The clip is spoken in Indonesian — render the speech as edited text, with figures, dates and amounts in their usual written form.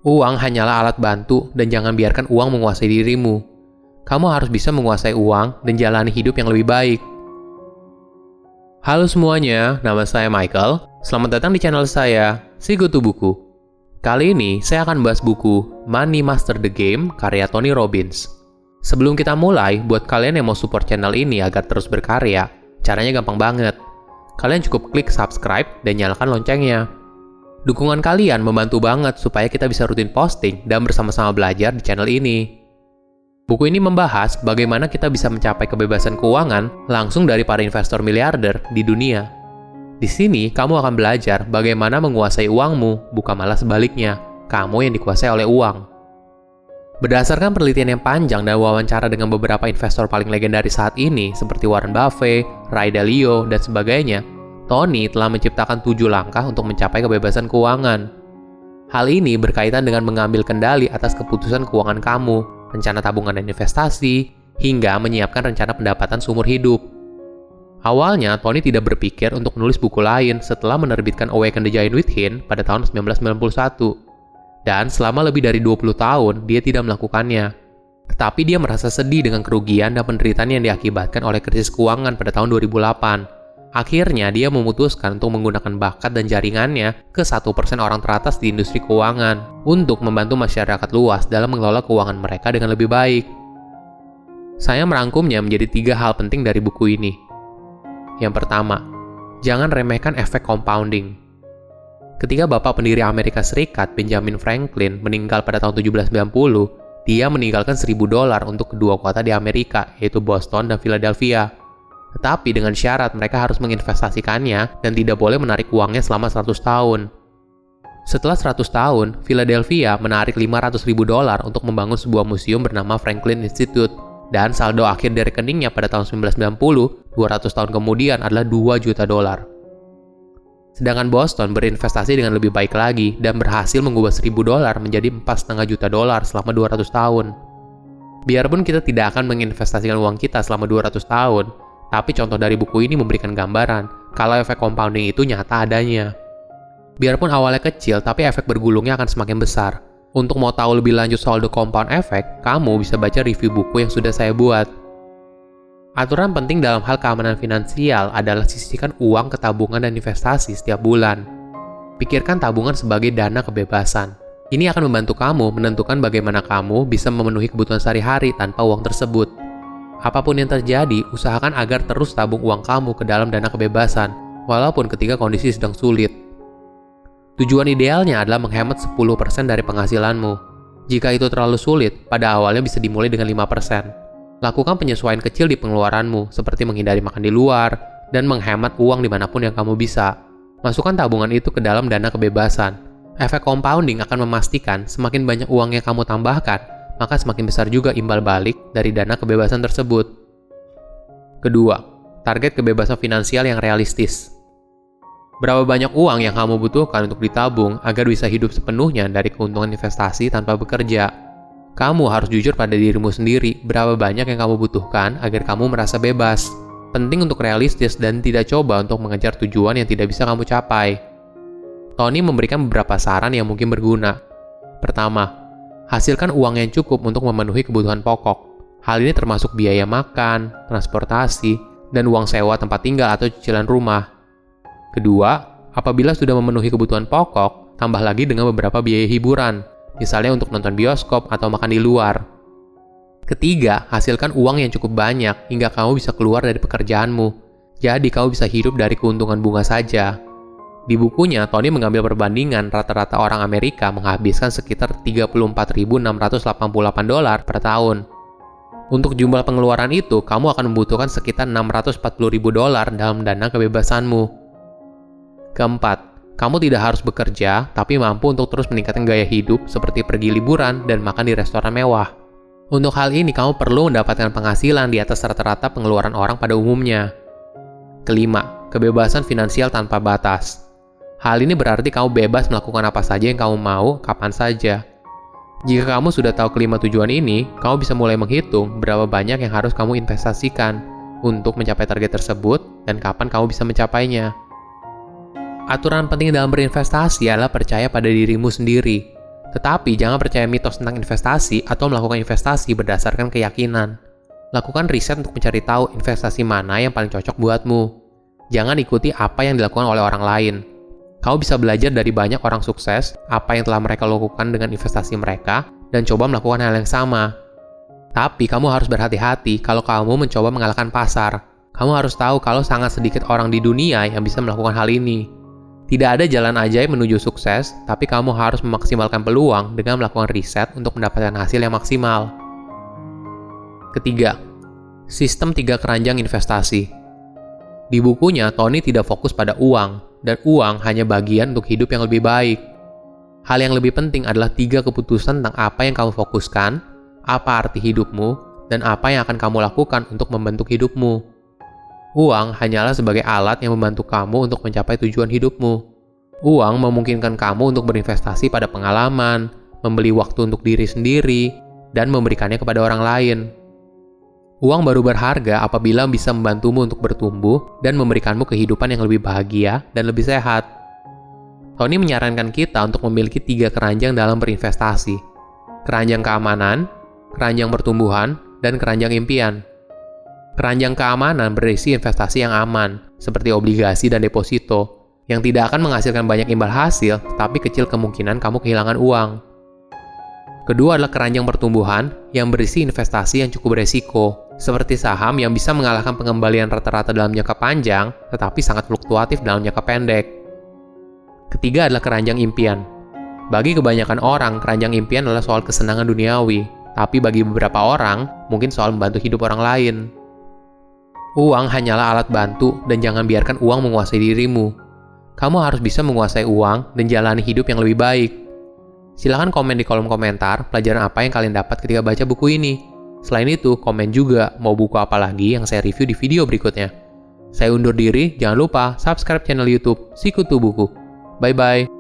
Uang hanyalah alat bantu dan jangan biarkan uang menguasai dirimu. Kamu harus bisa menguasai uang dan jalani hidup yang lebih baik. Halo semuanya, nama saya Michael. Selamat datang di channel saya, Sikutu Buku. Kali ini saya akan bahas buku Money Master the Game karya Tony Robbins. Sebelum kita mulai, buat kalian yang mau support channel ini agar terus berkarya, caranya gampang banget. Kalian cukup klik subscribe dan nyalakan loncengnya. Dukungan kalian membantu banget supaya kita bisa rutin posting dan bersama-sama belajar di channel ini. Buku ini membahas bagaimana kita bisa mencapai kebebasan keuangan langsung dari para investor miliarder di dunia. Di sini, kamu akan belajar bagaimana menguasai uangmu, bukan malah sebaliknya, kamu yang dikuasai oleh uang. Berdasarkan penelitian yang panjang dan wawancara dengan beberapa investor paling legendaris saat ini, seperti Warren Buffett, Ray Dalio, dan sebagainya, Tony telah menciptakan 7 langkah untuk mencapai kebebasan keuangan. Hal ini berkaitan dengan mengambil kendali atas keputusan keuangan kamu, rencana tabungan dan investasi, hingga menyiapkan rencana pendapatan seumur hidup. Awalnya, Tony tidak berpikir untuk menulis buku lain setelah menerbitkan Awaken the Giant Within pada tahun 1991. Dan selama lebih dari 20 tahun, dia tidak melakukannya. Tetapi dia merasa sedih dengan kerugian dan penderitaan yang diakibatkan oleh krisis keuangan pada tahun 2008. Akhirnya, dia memutuskan untuk menggunakan bakat dan jaringannya ke 1% orang teratas di industri keuangan untuk membantu masyarakat luas dalam mengelola keuangan mereka dengan lebih baik. Saya merangkumnya menjadi 3 hal penting dari buku ini. Yang pertama, jangan remehkan efek compounding. Ketika bapak pendiri Amerika Serikat, Benjamin Franklin, meninggal pada tahun 1790, dia meninggalkan $1.000 untuk kedua kota di Amerika, yaitu Boston dan Philadelphia. Tetapi dengan syarat mereka harus menginvestasikannya dan tidak boleh menarik uangnya selama 100 tahun. Setelah 100 tahun, Philadelphia menarik $500.000 untuk membangun sebuah museum bernama Franklin Institute. Dan saldo akhir dari rekeningnya pada tahun 1990, 200 tahun kemudian adalah $2 juta. Sedangkan Boston berinvestasi dengan lebih baik lagi dan berhasil mengubah $1.000 menjadi $4,5 juta selama 200 tahun. Biarpun kita tidak akan menginvestasikan uang kita selama 200 tahun, tapi contoh dari buku ini memberikan gambaran kalau efek compounding itu nyata adanya. Biarpun awalnya kecil, tapi efek bergulungnya akan semakin besar. Untuk mau tahu lebih lanjut soal The Compound Effect, kamu bisa baca review buku yang sudah saya buat. Aturan penting dalam hal keamanan finansial adalah sisihkan uang ke tabungan dan investasi setiap bulan. Pikirkan tabungan sebagai dana kebebasan. Ini akan membantu kamu menentukan bagaimana kamu bisa memenuhi kebutuhan sehari-hari tanpa uang tersebut. Apapun yang terjadi, usahakan agar terus tabung uang kamu ke dalam dana kebebasan, walaupun ketika kondisi sedang sulit. Tujuan idealnya adalah menghemat 10% dari penghasilanmu. Jika itu terlalu sulit, pada awalnya bisa dimulai dengan 5%. Lakukan penyesuaian kecil di pengeluaranmu, seperti menghindari makan di luar, dan menghemat uang dimanapun yang kamu bisa. Masukkan tabungan itu ke dalam dana kebebasan. Efek compounding akan memastikan semakin banyak uang yang kamu tambahkan, maka semakin besar juga imbal balik dari dana kebebasan tersebut. Kedua, target kebebasan finansial yang realistis. Berapa banyak uang yang kamu butuhkan untuk ditabung agar bisa hidup sepenuhnya dari keuntungan investasi tanpa bekerja? Kamu harus jujur pada dirimu sendiri berapa banyak yang kamu butuhkan agar kamu merasa bebas. Penting untuk realistis dan tidak coba untuk mengejar tujuan yang tidak bisa kamu capai. Tony memberikan beberapa saran yang mungkin berguna. Pertama, hasilkan uang yang cukup untuk memenuhi kebutuhan pokok. Hal ini termasuk biaya makan, transportasi, dan uang sewa tempat tinggal atau cicilan rumah. Kedua, apabila sudah memenuhi kebutuhan pokok, tambah lagi dengan beberapa biaya hiburan, misalnya untuk nonton bioskop atau makan di luar. Ketiga, hasilkan uang yang cukup banyak hingga kamu bisa keluar dari pekerjaanmu. Jadi kamu bisa hidup dari keuntungan bunga saja. Di bukunya, Tony mengambil perbandingan rata-rata orang Amerika menghabiskan sekitar $34.688 per tahun. Untuk jumlah pengeluaran itu, kamu akan membutuhkan sekitar $640.000 dalam dana kebebasanmu. Keempat, kamu tidak harus bekerja, tapi mampu untuk terus meningkatkan gaya hidup seperti pergi liburan dan makan di restoran mewah. Untuk hal ini, kamu perlu mendapatkan penghasilan di atas rata-rata pengeluaran orang pada umumnya. Kelima, kebebasan finansial tanpa batas. Hal ini berarti kamu bebas melakukan apa saja yang kamu mau, kapan saja. Jika kamu sudah tahu kelima tujuan ini, kamu bisa mulai menghitung berapa banyak yang harus kamu investasikan untuk mencapai target tersebut dan kapan kamu bisa mencapainya. Aturan penting dalam berinvestasi adalah percaya pada dirimu sendiri. Tetapi jangan percaya mitos tentang investasi atau melakukan investasi berdasarkan keyakinan. Lakukan riset untuk mencari tahu investasi mana yang paling cocok buatmu. Jangan ikuti apa yang dilakukan oleh orang lain. Kau bisa belajar dari banyak orang sukses, apa yang telah mereka lakukan dengan investasi mereka, dan coba melakukan hal yang sama. Tapi kamu harus berhati-hati kalau kamu mencoba mengalahkan pasar. Kamu harus tahu kalau sangat sedikit orang di dunia yang bisa melakukan hal ini. Tidak ada jalan ajaib menuju sukses, tapi kamu harus memaksimalkan peluang dengan melakukan riset untuk mendapatkan hasil yang maksimal. Ketiga, sistem 3 keranjang investasi. Di bukunya, Tony tidak fokus pada uang, dan uang hanya bagian untuk hidup yang lebih baik. Hal yang lebih penting adalah 3 keputusan tentang apa yang kamu fokuskan, apa arti hidupmu, dan apa yang akan kamu lakukan untuk membentuk hidupmu. Uang hanyalah sebagai alat yang membantu kamu untuk mencapai tujuan hidupmu. Uang memungkinkan kamu untuk berinvestasi pada pengalaman, membeli waktu untuk diri sendiri, dan memberikannya kepada orang lain. Uang baru berharga apabila bisa membantumu untuk bertumbuh dan memberikanmu kehidupan yang lebih bahagia dan lebih sehat. Tony menyarankan kita untuk memiliki 3 keranjang dalam berinvestasi. Keranjang keamanan, keranjang pertumbuhan, dan keranjang impian. Keranjang keamanan berisi investasi yang aman, seperti obligasi dan deposito, yang tidak akan menghasilkan banyak imbal hasil, tapi kecil kemungkinan kamu kehilangan uang. Kedua adalah keranjang pertumbuhan, yang berisi investasi yang cukup beresiko, seperti saham yang bisa mengalahkan pengembalian rata-rata dalam jangka panjang, tetapi sangat fluktuatif dalam jangka pendek. Ketiga adalah keranjang impian. Bagi kebanyakan orang, keranjang impian adalah soal kesenangan duniawi, tapi bagi beberapa orang, mungkin soal membantu hidup orang lain. Uang hanyalah alat bantu, dan jangan biarkan uang menguasai dirimu. Kamu harus bisa menguasai uang dan jalani hidup yang lebih baik. Silahkan komen di kolom komentar pelajaran apa yang kalian dapat ketika baca buku ini. Selain itu, komen juga mau buku apa lagi yang saya review di video berikutnya. Saya undur diri, jangan lupa subscribe channel YouTube Sikutu Buku. Bye-bye.